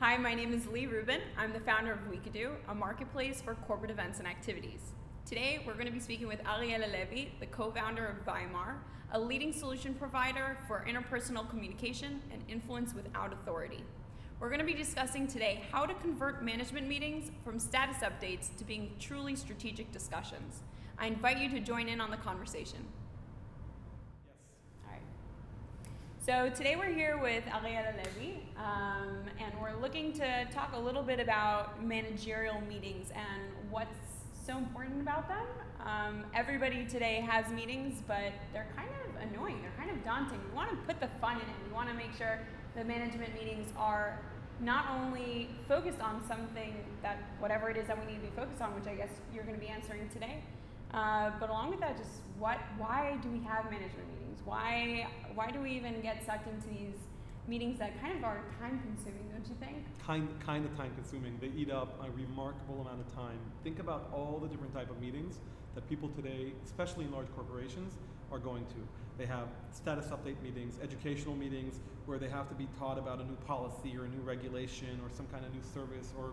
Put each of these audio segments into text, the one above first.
Hi, my name is Rubin. I'm the founder of WeCould, a marketplace for corporate events and activities. Today, we're going to be speaking with Ariel Halevi, the co-founder of Weimar, a leading solution provider for interpersonal communication and influence without authority. We're going to be discussing today how to convert management meetings from status updates to being truly strategic discussions. I invite you to join in on the conversation. So today we're here with Ariel Halevi, and we're looking to talk a little bit about managerial meetings and what's so important about them. Everybody today has meetings, but they're kind of annoying, they're kind of daunting. We want to put the fun in it. We want to make sure the management meetings are not only focused on something that, whatever it is that we need to be focused on, which I guess you're going to be answering today, but along with that, just why do we have management meetings? Why do we even get sucked into these meetings that kind of are time consuming, don't you think? Kind of time consuming. They eat up a remarkable amount of time. Think about all the different type of meetings that people today, especially in large corporations, are going to. They have status update meetings, educational meetings, where they have to be taught about a new policy or a new regulation or some kind of new service or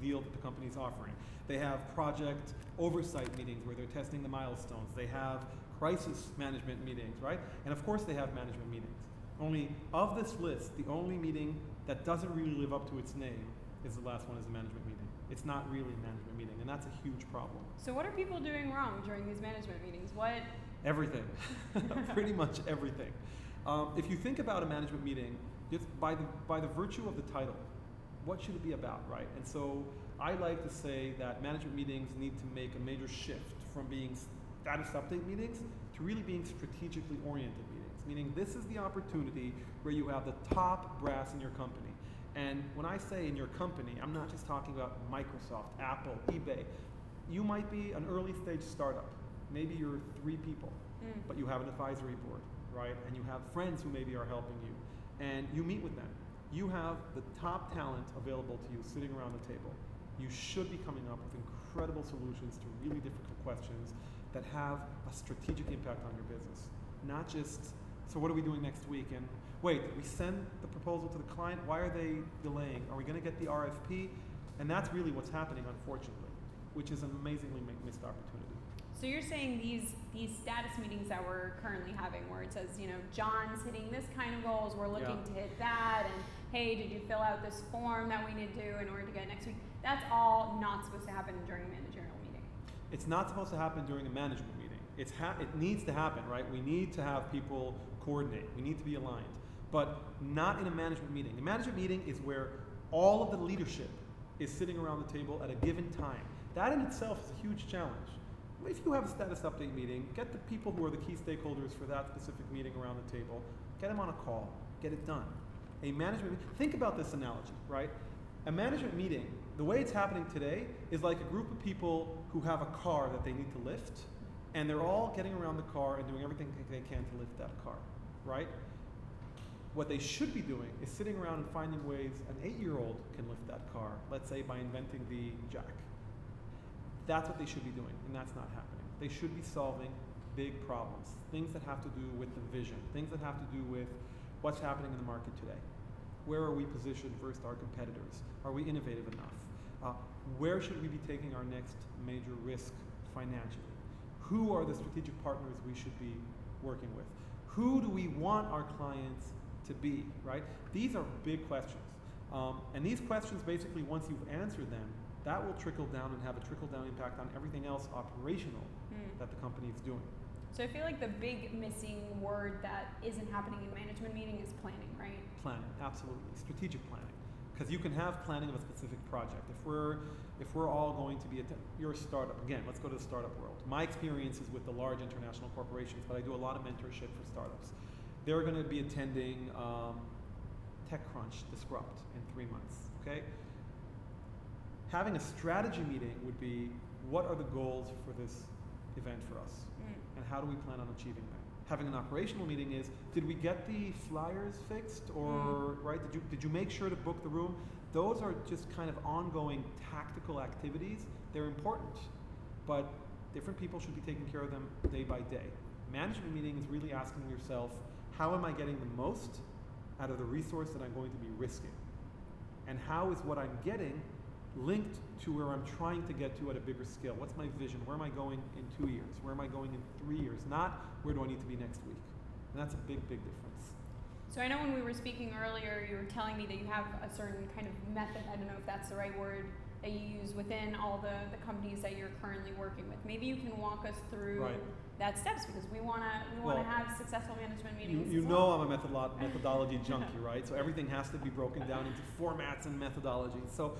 deal that the company's offering. They have project oversight meetings where they're testing the milestones. They have crisis management meetings, right? And of course they have management meetings. Only of this list, the only meeting that doesn't really live up to its name is the last one, is a management meeting. It's not really a management meeting, and that's a huge problem. So what are people doing wrong during these management meetings? Everything. Pretty much everything. If you think about a management meeting, just by the virtue of the title, what should it be about, right? And so I like to say that management meetings need to make a major shift from being status update meetings to really being strategically oriented meetings, meaning this is the opportunity where you have the top brass in your company. And when I say in your company, I'm not just talking about Microsoft, Apple, eBay. You might be an early stage startup. Maybe you're 3 people, but you have an advisory board, right? And you have friends who maybe are helping you, and you meet with them. You have the top talent available to you sitting around the table. You should be coming up with incredible solutions to really difficult questions that have a strategic impact on your business. Not just, so what are we doing next week? And wait, we send the proposal to the client, why are they delaying? Are we going to get the RFP? And that's really what's happening, unfortunately, which is an amazingly missed opportunity. So you're saying these status meetings that we're currently having, where it says, John's hitting this kind of goals, we're looking to hit that, and hey, did you fill out this form that we need to do in order to get next week? That's all not supposed to happen during a managerial meeting. It's not supposed to happen during a management meeting. It needs to happen, right? We need to have people coordinate. We need to be aligned, but not in a management meeting. A management meeting is where all of the leadership is sitting around the table at a given time. That in itself is a huge challenge. If you have a status update meeting, get the people who are the key stakeholders for that specific meeting around the table, get them on a call, get it done. A management, think about this analogy, right? A management meeting, the way it's happening today is like a group of people who have a car that they need to lift, and they're all getting around the car and doing everything they can to lift that car, right? What they should be doing is sitting around and finding ways an 8-year-old can lift that car, let's say by inventing the jack. That's what they should be doing, and that's not happening. They should be solving big problems, things that have to do with the vision, things that have to do with what's happening in the market today. Where are we positioned versus our competitors? Are we innovative enough? Where should we be taking our next major risk financially? Who are the strategic partners we should be working with? Who do we want our clients to be, right? These are big questions. And these questions, basically, once you've answered them, that will trickle down and have a trickle-down impact on everything else operational that the company is doing. So I feel like the big missing word that isn't happening in management meeting is planning, right? Planning, absolutely. Strategic planning. Because you can have planning of a specific project. If we're all going to be, you're a startup, again, let's go to the startup world. My experience is with the large international corporations, but I do a lot of mentorship for startups. They're going to be attending TechCrunch Disrupt in 3 months, okay? Having a strategy meeting would be, what are the goals for this event for us? And how do we plan on achieving them? Having an operational meeting is, did we get the flyers fixed? Or, right, did you make sure to book the room? Those are just kind of ongoing tactical activities. They're important, but different people should be taking care of them day by day. Management meeting is really asking yourself, how am I getting the most out of the resource that I'm going to be risking? And how is what I'm getting linked to where I'm trying to get to at a bigger scale? What's my vision? Where am I going in 2 years? Where am I going in 3 years? Not where do I need to be next week? And that's a big, big difference. So I know when we were speaking earlier, you were telling me that you have a certain kind of method, I don't know if that's the right word, that you use within all the companies that you're currently working with. Maybe you can walk us through that steps, because we want to have successful management meetings. You know I'm a methodology junkie, right? So everything has to be broken down into formats and methodologies. So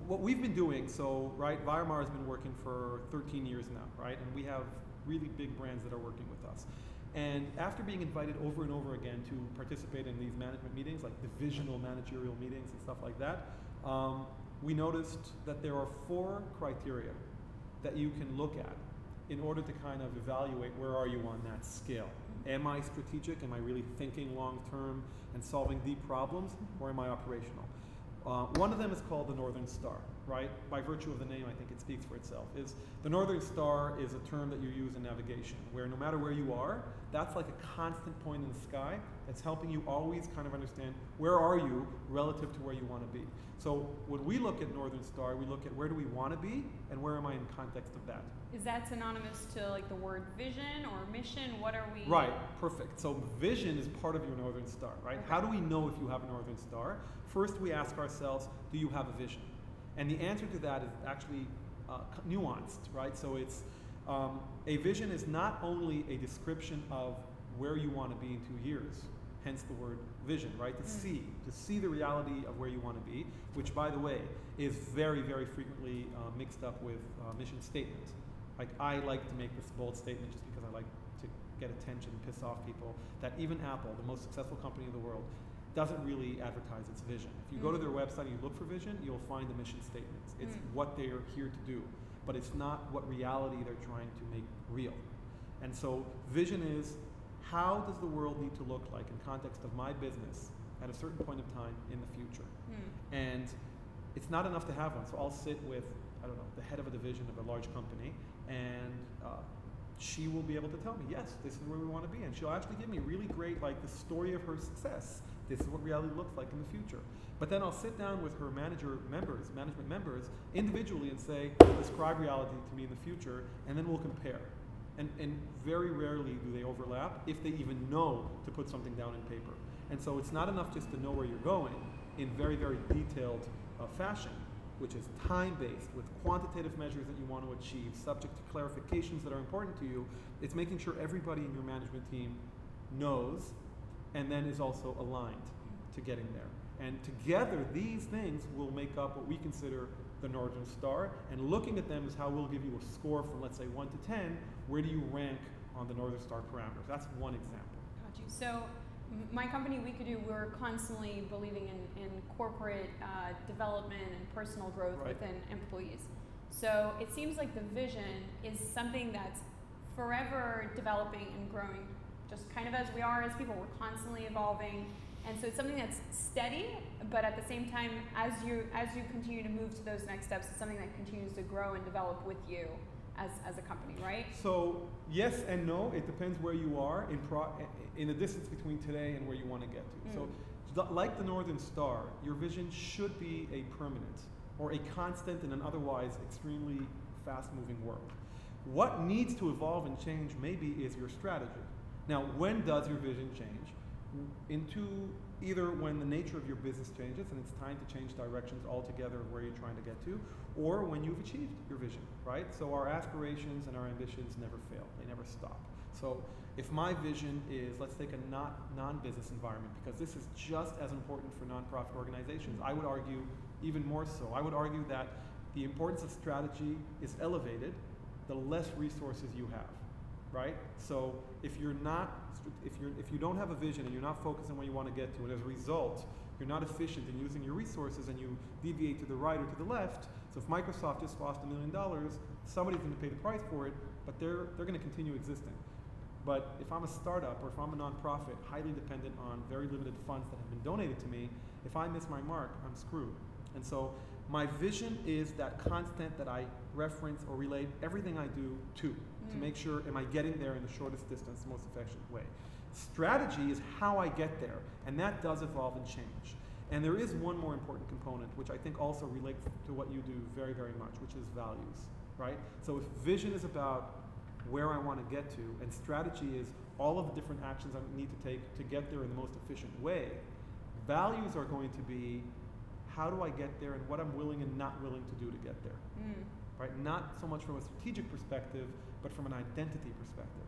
what we've been doing, Weimar has been working for 13 years now, right? And we have really big brands that are working with us. And after being invited over and over again to participate in these management meetings, like divisional managerial meetings and stuff like that, we noticed that there are 4 criteria that you can look at in order to kind of evaluate where are you on that scale. Am I strategic? Am I really thinking long term and solving deep problems? Or am I operational? One of them is called the Northern Star, right? By virtue of the name, I think it speaks for itself. The Northern Star is a term that you use in navigation, where no matter where you are, that's like a constant point in the sky that's helping you always kind of understand where are you relative to where you want to be. So when we look at Northern Star, we look at where do we want to be and where am I in context of that. Is that synonymous to like the word vision or mission? What are we? Right, perfect. So vision is part of your Northern Star, right? Okay. How do we know if you have a Northern Star? First, we ask ourselves, do you have a vision? And the answer to that is actually nuanced, right? So it's a vision is not only a description of where you want to be in 2 years, hence the word vision, right? To see the reality of where you want to be, which, by the way, is very, very frequently mixed up with mission statement. Like, I like to make this bold statement just because I like to get attention and piss off people, that even Apple, the most successful company in the world, doesn't really advertise its vision. If you go to their website and you look for vision, you'll find the mission statements. It's what they are here to do, but it's not what reality they're trying to make real. And so vision is, how does the world need to look like in context of my business at a certain point of time in the future? And it's not enough to have one. So I'll sit with, I don't know, the head of a division of a large company, and she will be able to tell me, yes, this is where we want to be. And she'll actually give me really great, like, the story of her success. This is what reality looks like in the future. But then I'll sit down with her management members, individually and say, describe reality to me in the future, and then we'll compare. And very rarely do they overlap, if they even know to put something down in paper. And so it's not enough just to know where you're going in very, very detailed fashion, which is time-based, with quantitative measures that you want to achieve, subject to clarifications that are important to you. It's making sure everybody in your management team knows and then is also aligned to getting there. And together, these things will make up what we consider the Northern Star, and looking at them is how we'll give you a score from, let's say, 1 to 10. Where do you rank on the Northern Star parameters? That's one example. Got you. So my company, we're constantly believing in corporate development and personal growth within employees. So it seems like the vision is something that's forever developing and growing, just kind of as we are as people. We're constantly evolving. And so it's something that's steady, but at the same time, as you continue to move to those next steps, it's something that continues to grow and develop with you as a company, right? So yes and no. It depends where you are in the distance between today and where you want to get to. So like the Northern Star, your vision should be a permanent or a constant in an otherwise extremely fast-moving world. What needs to evolve and change maybe is your strategy. Now, when does your vision change? Either when the nature of your business changes and it's time to change directions altogether of where you're trying to get to, or when you've achieved your vision, right? So our aspirations and our ambitions never fail. They never stop. So if my vision is, let's take a non-business environment, because this is just as important for nonprofit organizations, I would argue even more so. I would argue that the importance of strategy is elevated the less resources you have, right? So if you don't have a vision and you're not focused on where you want to get to, and as a result, you're not efficient in using your resources and you deviate to the right or to the left, so if Microsoft just lost $1 million, somebody's going to pay the price for it, but they're going to continue existing. But if I'm a startup or if I'm a nonprofit, highly dependent on very limited funds that have been donated to me, if I miss my mark, I'm screwed. And so my vision is that constant that I reference or relate everything I do to make sure, am I getting there in the shortest distance, the most effective way. Strategy is how I get there, and that does evolve and change. And there is one more important component, which I think also relates to what you do very, very much, which is values, right? So if vision is about where I want to get to, and strategy is all of the different actions I need to take to get there in the most efficient way, values are going to be how do I get there and what I'm willing and not willing to do to get there, right? Not so much from a strategic perspective, but from an identity perspective,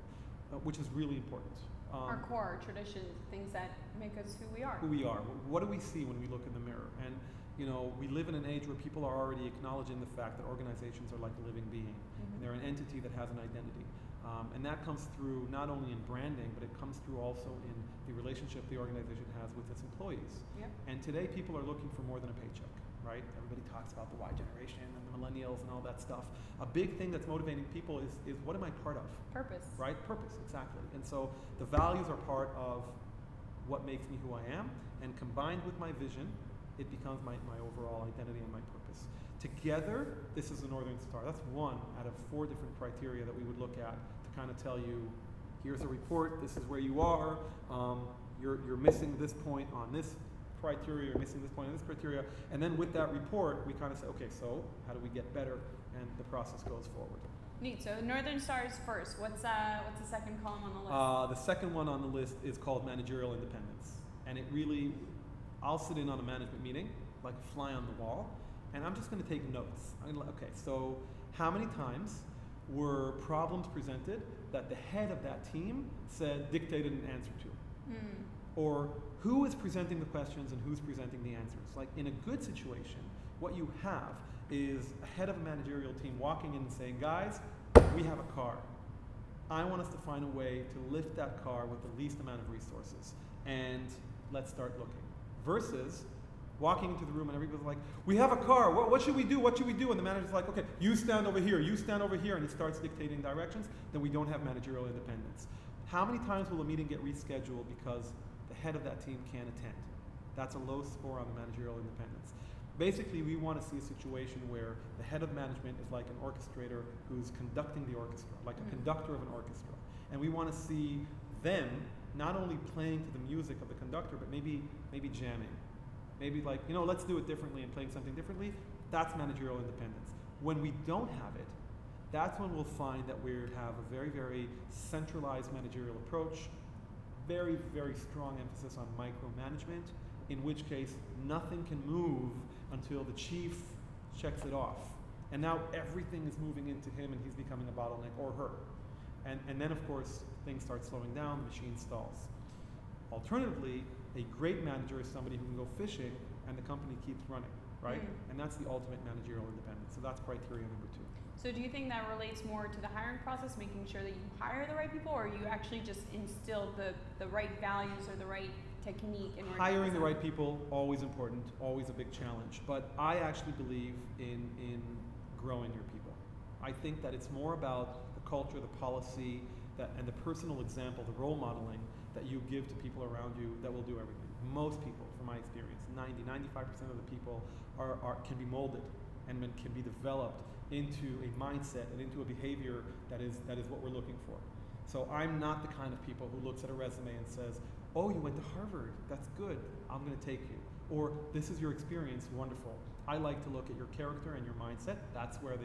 which is really important. Our core, traditions, things that make us who we are. Who we are. What do we see when we look in the mirror? And you know, we live in an age where people are already acknowledging the fact that organizations are like a living being, and they're an entity that has an identity. And that comes through not only in branding, but it comes through also in the relationship the organization has with its employees. Yep. And today people are looking for more than a paycheck, right? Everybody talks about the Y generation and the millennials and all that stuff. A big thing that's motivating people is what am I part of? Purpose. Right? Purpose, exactly. And so the values are part of what makes me who I am, and combined with my vision, it becomes my overall identity and my purpose. Together, this is the Northern Star. That's one out of 4 different criteria that we would look at to kind of tell you, here's a report, this is where you are, you're missing this point on this criteria, you're missing this point on this criteria, and then with that report, we kind of say, okay, so how do we get better, and the process goes forward. Neat. So Northern Star is first. What's the second column on the list? The second one on the list is called Managerial Independence, and it really, I'll sit in on a management meeting, like a fly on the wall, and I'm just going to take notes. Okay, so how many times were problems presented that the head of that team dictated an answer to? Or who is presenting the questions and who's presenting the answers? Like in a good situation, what you have is a head of a managerial team walking in and saying, guys, we have a car. I want us to find a way to lift that car with the least amount of resources, and let's start looking. Versus walking into the room and everybody's like, we have a car, what should we do, what should we do? And the manager's like, okay, you stand over here, and he starts dictating directions, then we don't have managerial independence. How many times will a meeting get rescheduled because the head of that team can't attend? That's a low score on the managerial independence. Basically, we want to see a situation where the head of management is like an orchestrator who's conducting the orchestra, like a conductor of an orchestra. And we want to see them not only playing to the music of the conductor, but maybe jamming. Maybe like, you know, let's do it differently and playing something differently. That's managerial independence. When we don't have it, that's when we'll find that we have a very, very centralized managerial approach, very, very strong emphasis on micromanagement, in which case nothing can move until the chief checks it off. And now everything is moving into him and he's becoming a bottleneck, or her. And then of course, things start slowing down, the machine stalls. Alternatively, a great manager is somebody who can go fishing and the company keeps running, right? And that's the ultimate managerial independence. So that's criteria number 2. So do you think that relates more to the hiring process, making sure that you hire the right people, or you actually just instill the right values or the right technique in order to hiring the right people, always important, always a big challenge. But I actually believe in growing your people. I think that it's more about the culture, the policy, and the personal example, the role modeling that you give to people around you that will do everything. Most people, from my experience, 95% of the people can be molded and can be developed into a mindset and into a behavior that is what we're looking for. So I'm not the kind of people who looks at a resume and says, oh, you went to Harvard, that's good, I'm going to take you. Or this is your experience, wonderful. I like to look at your character and your mindset. That's where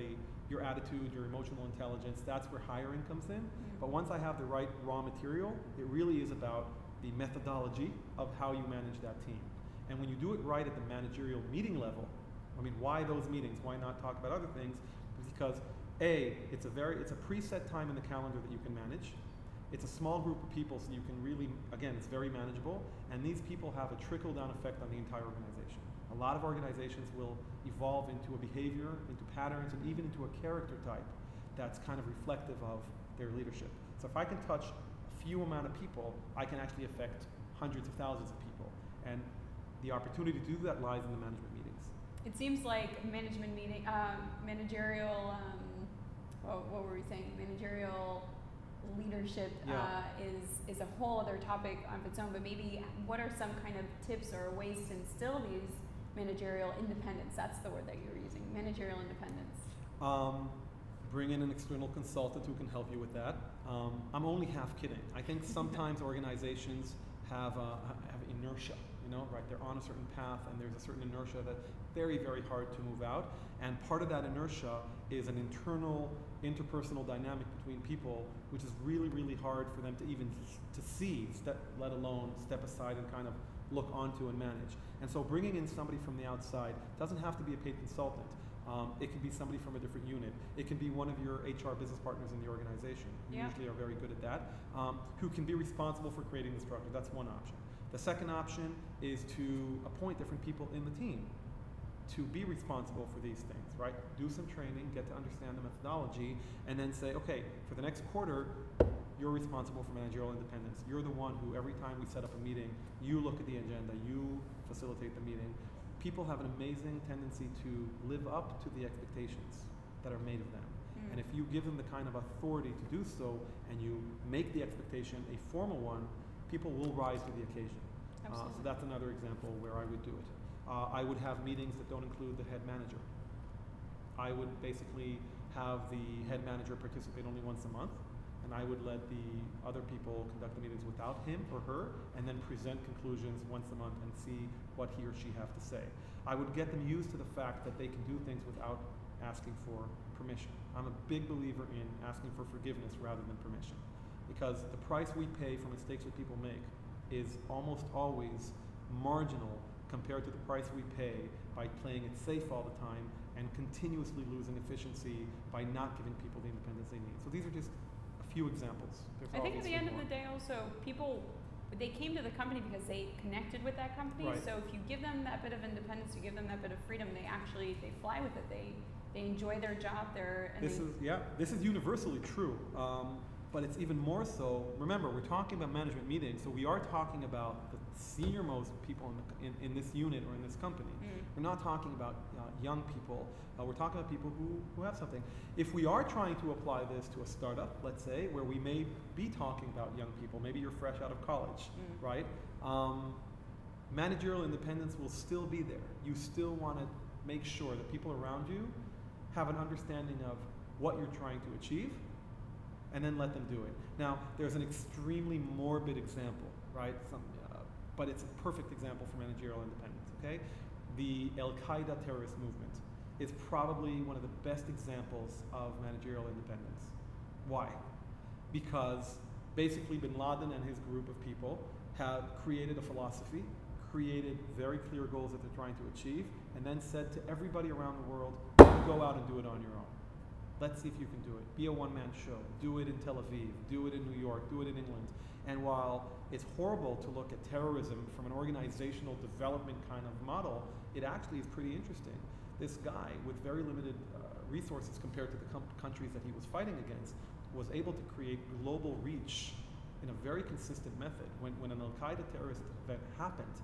your attitude, your emotional intelligence, that's where hiring comes in. But once I have the right raw material, it really is about the methodology of how you manage that team. And when you do it right at the managerial meeting level, I mean, why those meetings? Why not talk about other things? Because it's a preset time in the calendar that you can manage. It's a small group of people, so you can really, again, it's very manageable, and these people have a trickle-down effect on the entire organization. A lot of organizations will evolve into a behavior, into patterns, and even into a character type that's kind of reflective of their leadership. So if I can touch a few amount of people, I can actually affect hundreds of thousands of people. And the opportunity to do that lies in the management meetings. It seems like managerial, what were we saying? Managerial leadership is a whole other topic on its own, but maybe what are some kind of tips or ways to instill these managerial independence? That's the word that you're using, managerial independence. Bring in an external consultant who can help you with that. I'm only half kidding. I think sometimes organizations have inertia, right? They're on a certain path and there's a certain inertia that's very, very hard to move out. And part of that inertia is an internal, interpersonal dynamic between people, which is really, really hard for them to even to see, let alone step aside and kind of look onto and manage. And so bringing in somebody from the outside doesn't have to be a paid consultant. It can be somebody from a different unit. It can be one of your HR business partners in the organization, who usually are very good at that, who can be responsible for creating the structure. That's one option. The second option is to appoint different people in the team to be responsible for these things, right? Do some training, get to understand the methodology, and then say, okay, for the next quarter, you're responsible for managerial independence. You're the one who, every time we set up a meeting, you look at the agenda, you facilitate the meeting. People have an amazing tendency to live up to the expectations that are made of them. And if you give them the kind of authority to do so, and you make the expectation a formal one, people will rise to the occasion. So that's another example where I would do it. I would have meetings that don't include the head manager. I would basically have the head manager participate only once a month, and I would let the other people conduct the meetings without him or her, and then present conclusions once a month and see what he or she have to say. I would get them used to the fact that they can do things without asking for permission. I'm a big believer in asking for forgiveness rather than permission, because the price we pay for mistakes that people make is almost always marginal compared to the price we pay by playing it safe all the time and continuously losing efficiency by not giving people the independence they need. So these are just a few examples. I think at the end of the day also, people, they came to the company because they connected with that company. Right. So if you give them that bit of independence, you give them that bit of freedom, they fly with it. They enjoy their job. This is universally true. But it's even more so. Remember, we're talking about management meetings, so we are talking about the senior-most people in this unit or in this company. We're not talking about young people. We're talking about people who have something. If we are trying to apply this to a startup, let's say, where we may be talking about young people, maybe you're fresh out of college, right? Managerial independence will still be there. You still want to make sure that people around you have an understanding of what you're trying to achieve, and then let them do it. Now, there's an extremely morbid example, right? But it's a perfect example for managerial independence, okay? The Al-Qaeda terrorist movement is probably one of the best examples of managerial independence. Why? Because basically bin Laden and his group of people have created a philosophy, created very clear goals that they're trying to achieve, and then said to everybody around the world, go out and do it on your own. Let's see if you can do it. Be a one-man show. Do it in Tel Aviv. Do it in New York. Do it in England. And while it's horrible to look at terrorism from an organizational development kind of model, it actually is pretty interesting. This guy, with very limited resources compared to the countries that he was fighting against, was able to create global reach in a very consistent method. When an Al-Qaeda terrorist event happened,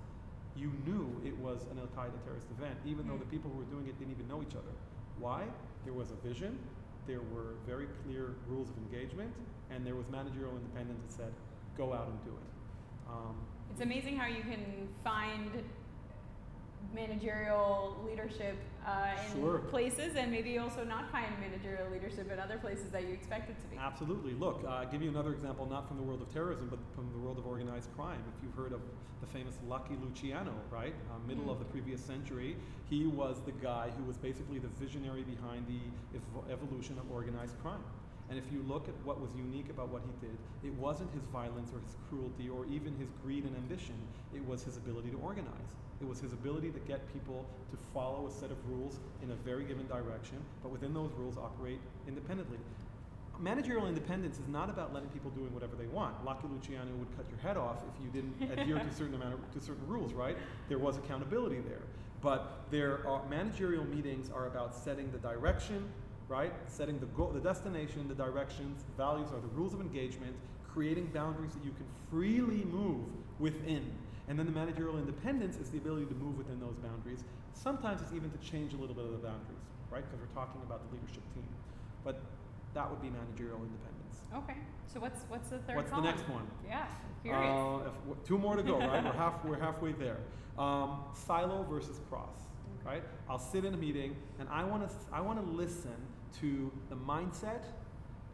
you knew it was an Al-Qaeda terrorist event, even though the people who were doing it didn't even know each other. Why? There was a vision. There were very clear rules of engagement, and there was managerial independence that said, go out and do it. It's amazing how you can find managerial leadership in places, and maybe also not find managerial leadership in other places that you expect it to be. Absolutely. Look, I'll give you another example, not from the world of terrorism, but from the world of organized crime. If you've heard of the famous Lucky Luciano, right? Middle of the previous century, he was the guy who was basically the visionary behind the evolution of organized crime. And if you look at what was unique about what he did, it wasn't his violence or his cruelty or even his greed and ambition. It was his ability to organize. It was his ability to get people to follow a set of rules in a very given direction, but within those rules operate independently. Managerial independence is not about letting people doing whatever they want. Lucky Luciano would cut your head off if you didn't adhere to certain rules, right? There was accountability there. But managerial meetings are about setting the direction, right? Setting the goal, the destination, the directions, values are the rules of engagement, creating boundaries that you can freely move within. And then the managerial independence is the ability to move within those boundaries. Sometimes it's even to change a little bit of the boundaries, right? Because we're talking about the leadership team. But that would be managerial independence. Okay. So what's the third What's column? the next one? Yeah, curious. Two more to go, right? We're halfway there. Silo versus cross, right? I'll sit in a meeting and I want to listen to the mindset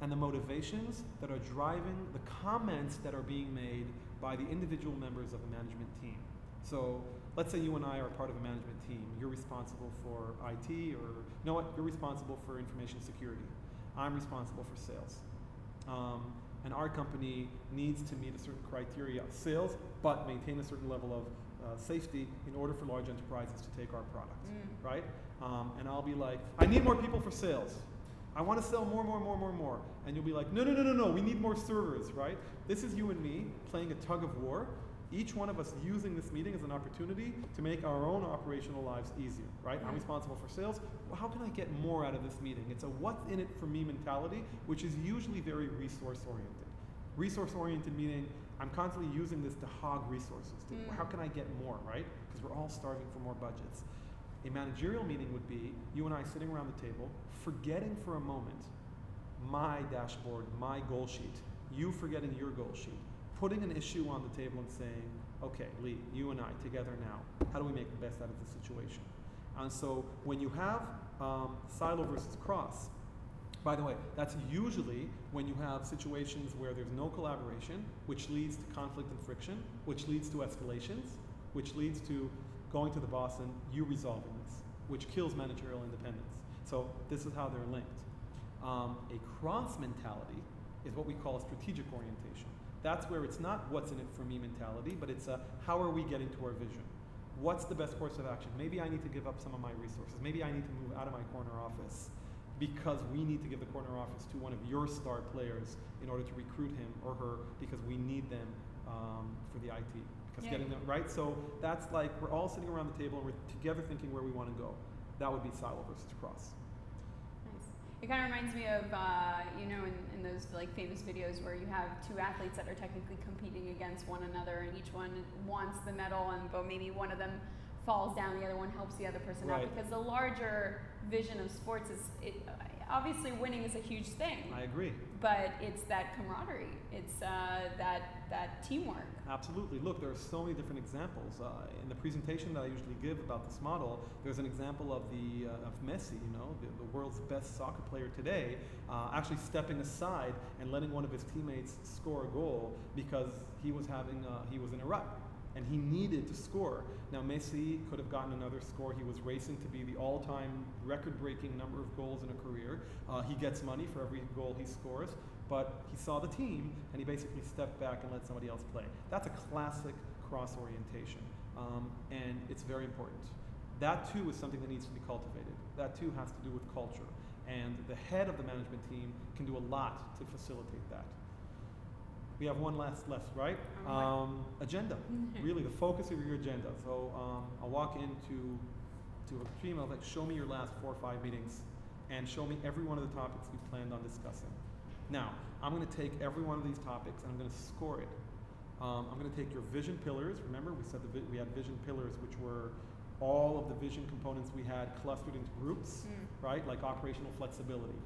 and the motivations that are driving the comments that are being made by the individual members of the management team. So let's say you and I are part of a management team. You're responsible for IT, or you know what? You're responsible for information security. I'm responsible for sales. And our company needs to meet a certain criteria of sales, but maintain a certain level of safety in order for large enterprises to take our product, right? And I'll be like, I need more people for sales. I want to sell more. And you'll be like, no, we need more servers, right? This is you and me playing a tug of war, each one of us using this meeting as an opportunity to make our own operational lives easier, right? I'm responsible for sales. Well, how can I get more out of this meeting? It's a what's in it for me mentality, which is usually very resource-oriented. Resource-oriented meaning, I'm constantly using this to hog resources. How can I get more, right? Because we're all starving for more budgets. A managerial meeting would be you and I sitting around the table, forgetting for a moment my dashboard, my goal sheet, you forgetting your goal sheet, putting an issue on the table and saying, okay, Lee, you and I together now, how do we make the best out of the situation? And so when you have silo versus cross, by the way, that's usually when you have situations where there's no collaboration, which leads to conflict and friction, which leads to escalations, which leads to going to the boss and you resolving this, which kills managerial independence. So this is how they're linked. A cross mentality is what we call a strategic orientation. That's where it's not what's in it for me mentality, but it's a how are we getting to our vision? What's the best course of action? Maybe I need to give up some of my resources. Maybe I need to move out of my corner office because we need to give the corner office to one of your star players in order to recruit him or her because we need them for the IT. Because getting them, right? So that's like we're all sitting around the table and we're together thinking where we want to go. That would be silo versus cross. It kind of reminds me of, you know, in those like famous videos where you have two athletes that are technically competing against one another, and each one wants the medal, but maybe one of them falls down, the other one helps the other person out. Because the larger vision of sports is, obviously winning is a huge thing. I agree. But it's that camaraderie. It's that teamwork. Absolutely. Look, there are so many different examples. In the presentation that I usually give about this model, there's an example of Messi, you know, the world's best soccer player today, actually stepping aside and letting one of his teammates score a goal because he was in a rut. And he needed to score. Now Messi could have gotten another score. He was racing to be the all-time record-breaking number of goals in a career. He gets money for every goal he scores, but he saw the team and he basically stepped back and let somebody else play. That's a classic cross-orientation, and it's very important. That too is something that needs to be cultivated. That too has to do with culture, and the head of the management team can do a lot to facilitate that. We have one last left, right? Agenda. Really, the focus of your agenda. So I'll walk into a team. I'll like, show me your last 4 or 5 meetings, and show me every one of the topics we planned on discussing. Now, I'm going to take every one of these topics and I'm going to score it. I'm going to take your vision pillars. Remember, we said we had vision pillars, which were all of the vision components we had clustered into groups, right? Like operational flexibility,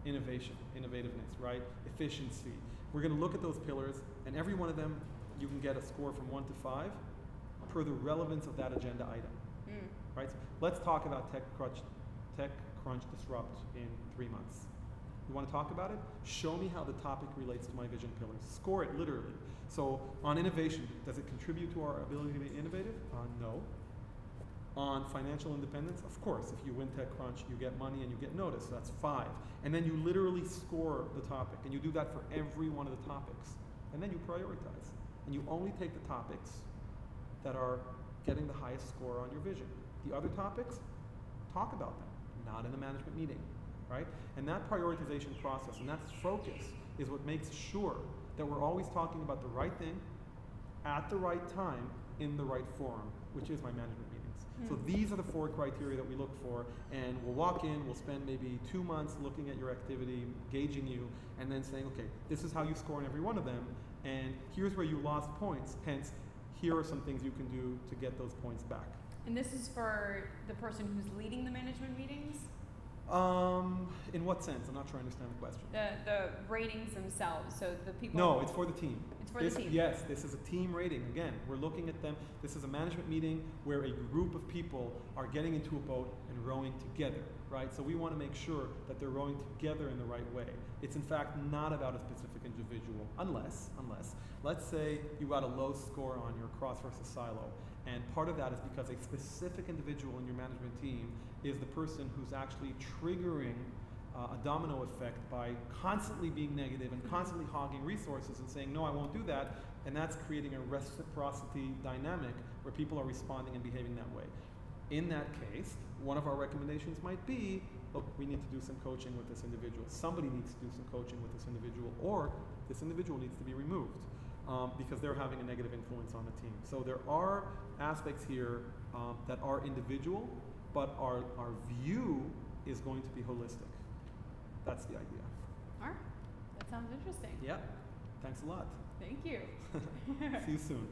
innovation, innovativeness, right? Efficiency. We're going to look at those pillars, and every one of them, you can get a score from 1 to 5 per the relevance of that agenda item, right? So let's talk about TechCrunch Disrupt in 3 months. You want to talk about it? Show me how the topic relates to my vision pillars. Score it literally. So on innovation, does it contribute to our ability to be innovative? No. On financial independence, of course, if you win TechCrunch, you get money and you get notice, so that's 5. And then you literally score the topic, and you do that for every one of the topics. And then you prioritize. And you only take the topics that are getting the highest score on your vision. The other topics, talk about them, not in a management meeting, right? And that prioritization process and that focus is what makes sure that we're always talking about the right thing at the right time in the right forum, which is my management meetings. So these are the 4 criteria that we look for, and we'll walk in, we'll spend maybe 2 months looking at your activity, gauging you, and then saying, okay, this is how you score in every one of them, and here's where you lost points, hence, here are some things you can do to get those points back. And this is for the person who's leading the management meetings? In what sense? I'm not sure I understand the question. The ratings themselves, so the people... No, it's for the team. It's for the team. Yes, this is a team rating. Again, we're looking at them. This is a management meeting where a group of people are getting into a boat and rowing together, right? So we want to make sure that they're rowing together in the right way. It's in fact not about a specific individual, unless, let's say you got a low score on your cross versus silo, And part of that is because a specific individual in your management team is the person who's actually triggering a domino effect by constantly being negative and constantly hogging resources and saying, no, I won't do that. And that's creating a reciprocity dynamic where people are responding and behaving that way. In that case, one of our recommendations might be, look, we need to do some coaching with this individual. Somebody needs to do some coaching with this individual, or this individual needs to be removed because they're having a negative influence on the team. So there are aspects here that are individual, but our view is going to be holistic. That's the idea. All right. That sounds interesting. Yep. Thanks a lot. Thank you. See you soon.